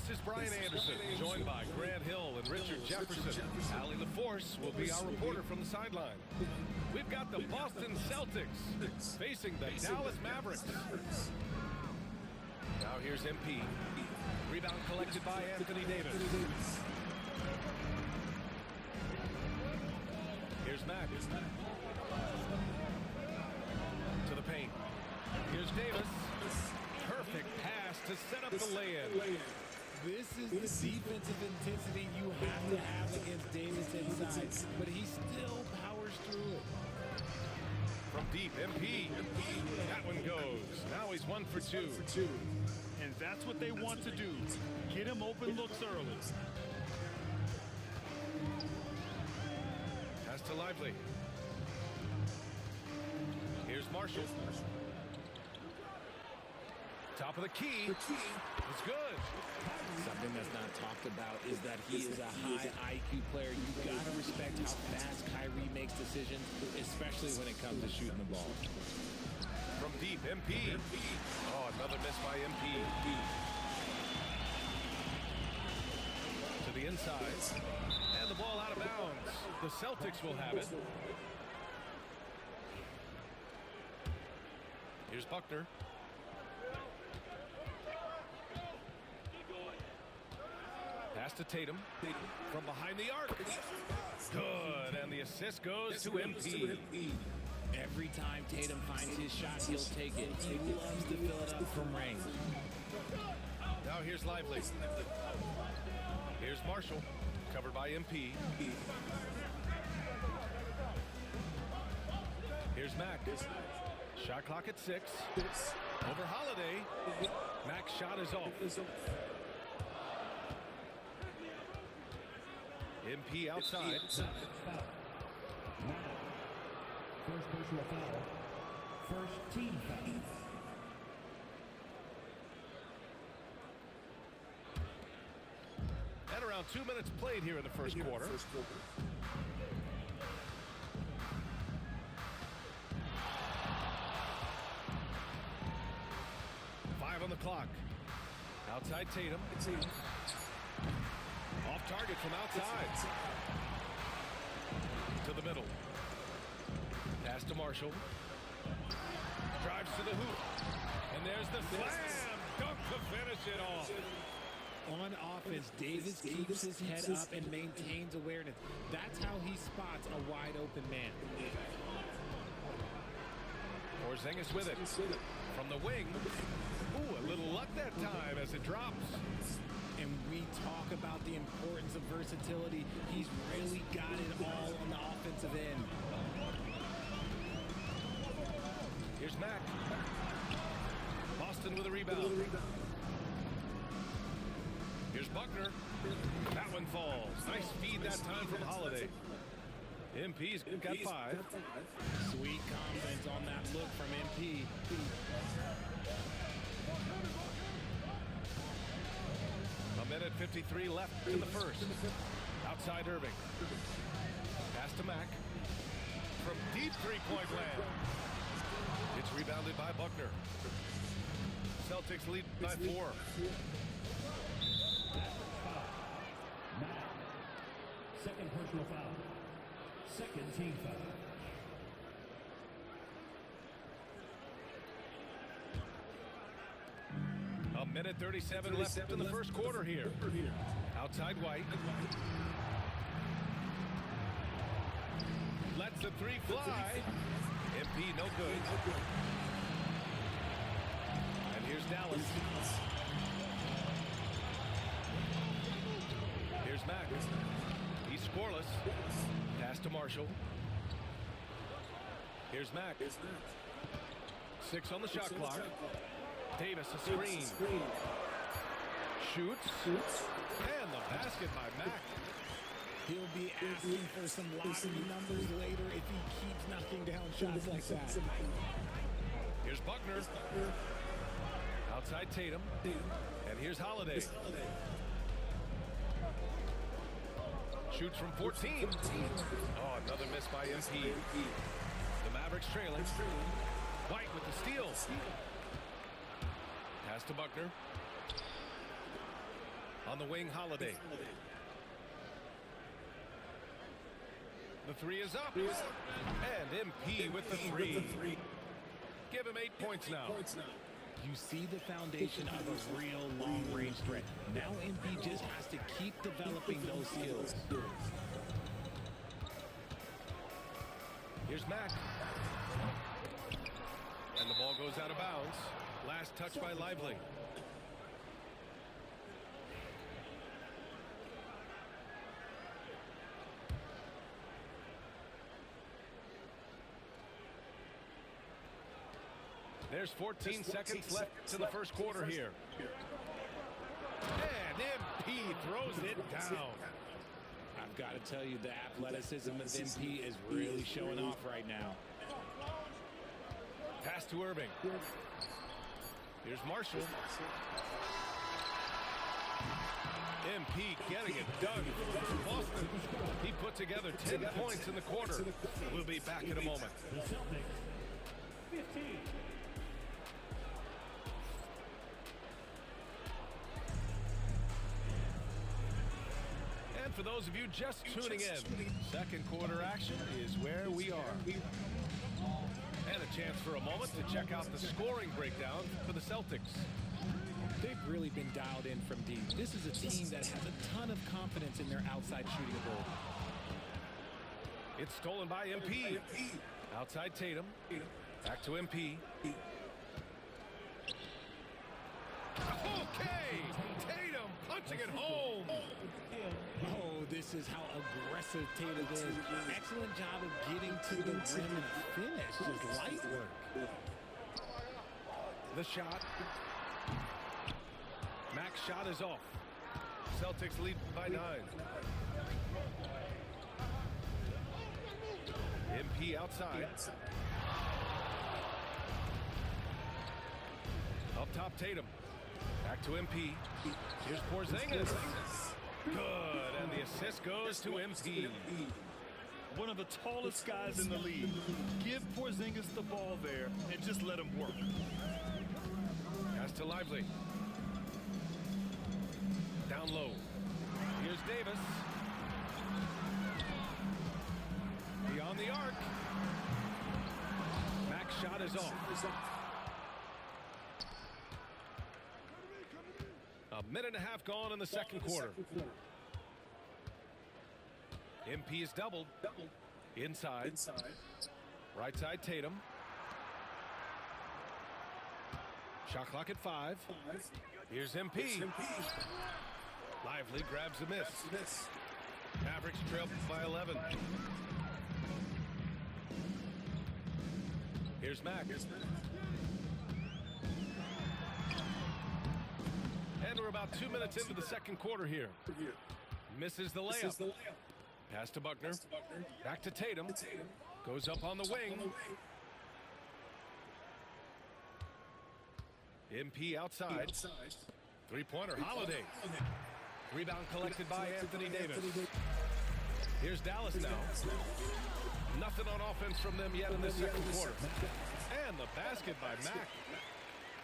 This is Brian Anderson, joined by Grant Hill and Richard Jefferson. Allie LaForce will be our reporter from the sideline. We've got the Boston Celtics facing the Dallas Mavericks. Now here's MP. Rebound collected by Anthony Davis. Here's Mack. To the paint. Here's Davis. Perfect pass to set up the lay-in. This is the defensive intensity you have to have against Davis inside, but he still powers through it. From deep, MP. That one goes. Now he's 1 for 2. And that's what they want to do. Get him open looks early. Pass to Lively. Here's Marshall. Top of the key. It's good. Something that's not talked about is that he is a high IQ player. You got to respect how fast Kyrie makes decisions, especially when it comes to shooting the ball. From deep, MP. Oh, another miss by MP. To the inside. And the ball out of bounds. The Celtics will have it. Here's Buckner. Pass to Tatum. From behind the arc. Good. And the assist goes to MP. Every time Tatum finds his shot, he'll take it. He loves to fill it up from range. Now here's Lively. Here's Marshall. Covered by MP. Here's Mack. Shot clock at 6. Over Holiday. Mack's shot is off. MP outside. First personal foul. First team foul. And around 2 minutes played here in the first quarter. 5 on the clock. Outside Tatum. Off target from outside. To the middle. Pass to Marshall. Drives to the hoop. And there's the slam. Dunk to finish it off. On offense, Davis keeps his head up and maintains awareness. That's how he spots a wide open man. Porzingis with it. From the wing. Ooh, a little luck that time as it drops. And we talk about the importance of versatility. He's really got it all on the offensive end. Here's Mack. Boston with a rebound. Here's Buckner. That one falls. Nice feed that time from Holiday. MP's got 5. Sweet confidence on that look from MP. A minute 53 left in the first. Outside Irving. Pass to Mack. From deep three-point land. It's rebounded by Buckner. Celtics lead by 4. Second personal foul. Second team foul. A minute 37 left in the first quarter here. Outside White. Lets the 3 fly. MP no good. And here's Dallas. Here's Mack. He's scoreless. Pass to Marshall. Here's Mack. 6 on the shot clock. Davis, a screen. Shoots. And the basket by Mack. He'll be asking for some lottery numbers later if he keeps knocking down shots like that. Here's Buckner. Outside Tatum. And here's Holiday. Shoots from 14. Oh, another miss by MP. The Mavericks trailing. White with the steal. Pass to Buckner. On the wing, Holiday. The three is up. And MP with the three. Give him 8 points now. You see the foundation of a real long-range threat. Now MP just has to keep developing those skills. Here's Mack. And the ball goes out of bounds. Last touch by Lively. There's 14 seconds left to the first quarter here. And MP throws it down. I've got to tell you, the athleticism of MP is really showing off right now. Pass to Irving. Here's Marshall. MP getting it done for Boston. He put together 10 points in the quarter. We'll be back in a moment. The Celtics, 15. And for those of you just tuning in, second quarter action is where we are. And a chance for a moment to check out the scoring breakdown for the Celtics. They've really been dialed in from deep. This is a team that has a ton of confidence in their outside shooting ability. It's stolen by MP. Outside Tatum. Back to MP. Okay! Tatum punching it home! Oh, this is how aggressive Tatum is. Excellent job of getting to the rim and finish. Just light work. The shot. Mack's shot is off. Celtics lead by 9. MP outside. Up top, Tatum. Back to MP. Here's Porzingis. Good, and the assist goes to MP. One of the tallest guys in the league. Give Porzingis the ball there and just let him work. Pass to Lively. Down low. Here's Davis. Beyond the arc. Mack's shot is off. A minute and a half gone in the second quarter. MP is doubled. Inside. Right side Tatum. Shot clock at 5. Here's MP. Lively grabs a miss. Mavericks trail by 11. Here's Mack. And we're about 2 minutes into the second quarter here. Misses the layup. Pass to Buckner. Back to Tatum. Goes up on the wing. MP outside. Three-pointer, Holiday. Rebound collected by Anthony Davis. Here's Dallas now. Nothing on offense from them yet in this second quarter. And the basket by Mack.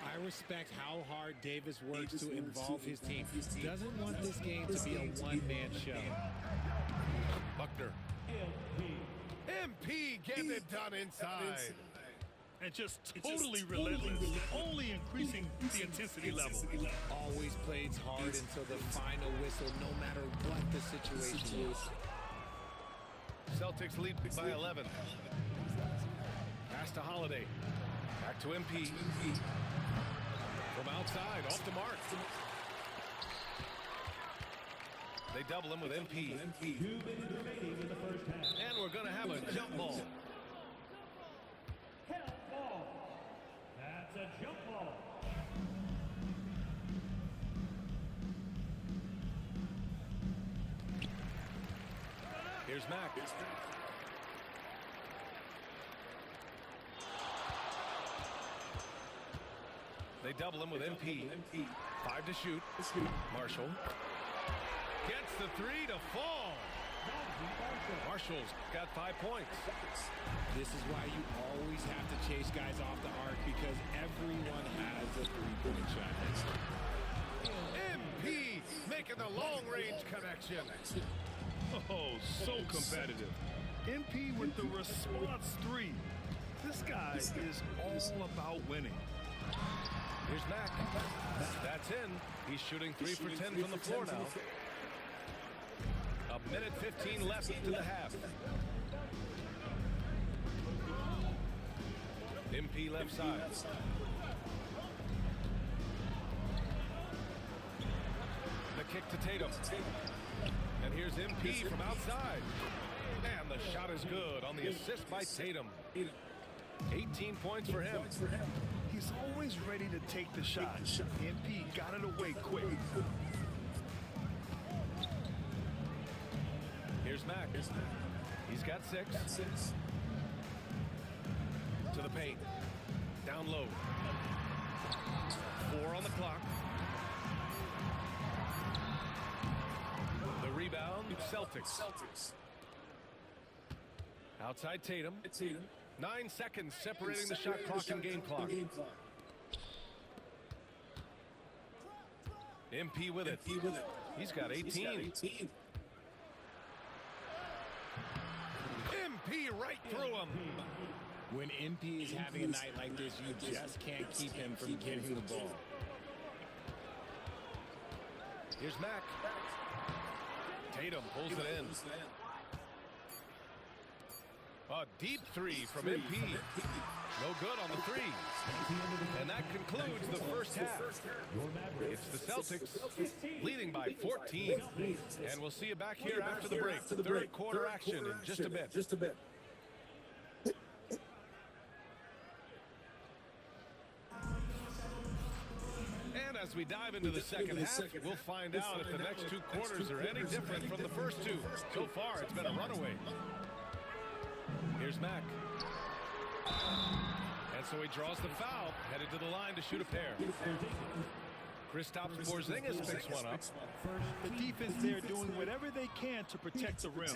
I respect how hard Davis works to involve his team. Doesn't want this game to be a one-man show. Buckner. MP getting it done inside. And just totally relentless, only increasing the intensity level. Always plays hard until the final whistle, no matter what the situation is. Celtics lead by 11. Pass to Holiday. Back to MP. From outside, off the mark. They double him with MP. 2 minutes remaining in the first half. And we're going to have a jump ball. Help ball. That's a jump ball. Here's Mack. They double him with MP. 5 to shoot. Marshall gets the 3 to fall. Marshall's got 5 points. This is why you always have to chase guys off the arc, because everyone has a three-point shot. MP makes making the long-range connection. Oh, so competitive. MP with the response three. This guy is all about winning. Here's Mack. That's in. He's shooting 3 for 10 from the floor now. A minute 15 left to the half. MP left side. The kick to Tatum. And here's MP from outside. And the shot is good on the assist by Tatum. 18 points for him. He's always ready to take the shot. MP got it away quick. Here's Mack. He's got 6. To the paint. Down low. 4 on the clock. The rebound, Celtics. Outside Tatum. 9 seconds separating the shot clock and game clock. MP with it. He's got 18. MP right through him. When MP is having a night like this, you just can't keep him from getting the ball. Here's Mack. Tatum pulls it in. A deep 3 from MP. No good on the 3. And that concludes the first half. It's the Celtics leading by 14. And we'll see you back here after the break. Third quarter action in just a bit. And as we dive into the second half, we'll find out if the next 2 quarters are any different from the first 2. So far, it's been a runaway. Here's Mack. And so he draws the foul, headed to the line to shoot a pair. Kristaps Porzingis picks one up. The defense there doing whatever they can to protect the rim.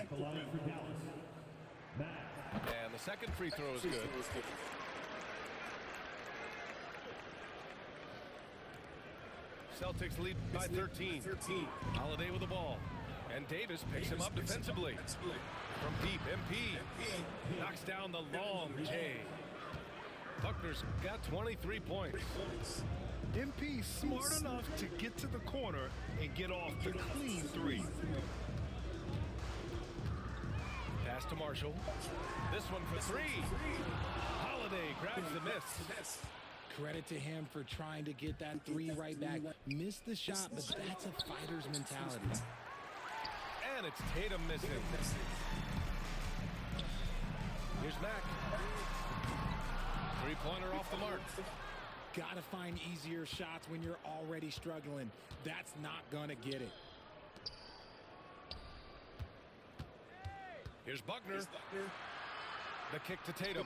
And the second free throw is good. Celtics lead by 13. Holiday with the ball. And Davis picks him up defensively. From deep, MP knocks down the long J. Buckner's got 23 points. MP smart enough to get to the corner and get off the clean 3. Pass to Marshall. This one for 3. Holiday grabs the miss. Credit to him for trying to get that 3 right back. Missed the shot, but that's a fighter's mentality. And it's Tatum missing. Here's Mack. 3-pointer off the mark. Gotta find easier shots when you're already struggling. That's not gonna get it. Here's Buckner. The kick to Tatum.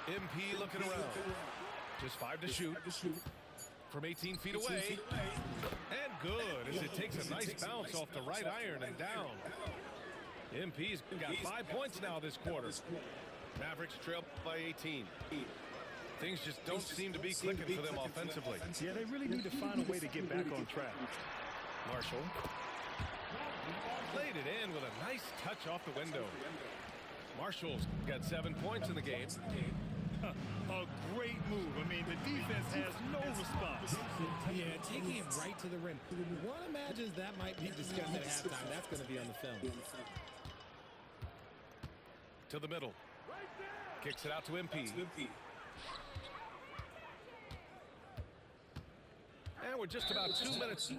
MP looking around. Just 5 to shoot. From 18 feet away. And good as it takes a nice bounce off the right iron and down. MP's got 5 points now this quarter. Mavericks trail by 18. Things just don't seem to be clicking for them offensively. Yeah, they really need to find a way to get back on track. Marshall played it in with a nice touch off the window. Marshall's got 7 points in the game. A great move. I mean, the defense has no response. Yeah, taking it right to the rim. One imagines that might be discussed at halftime. That's going to be on the film. To the middle. Kicks it out to MP. And we're just about 2 minutes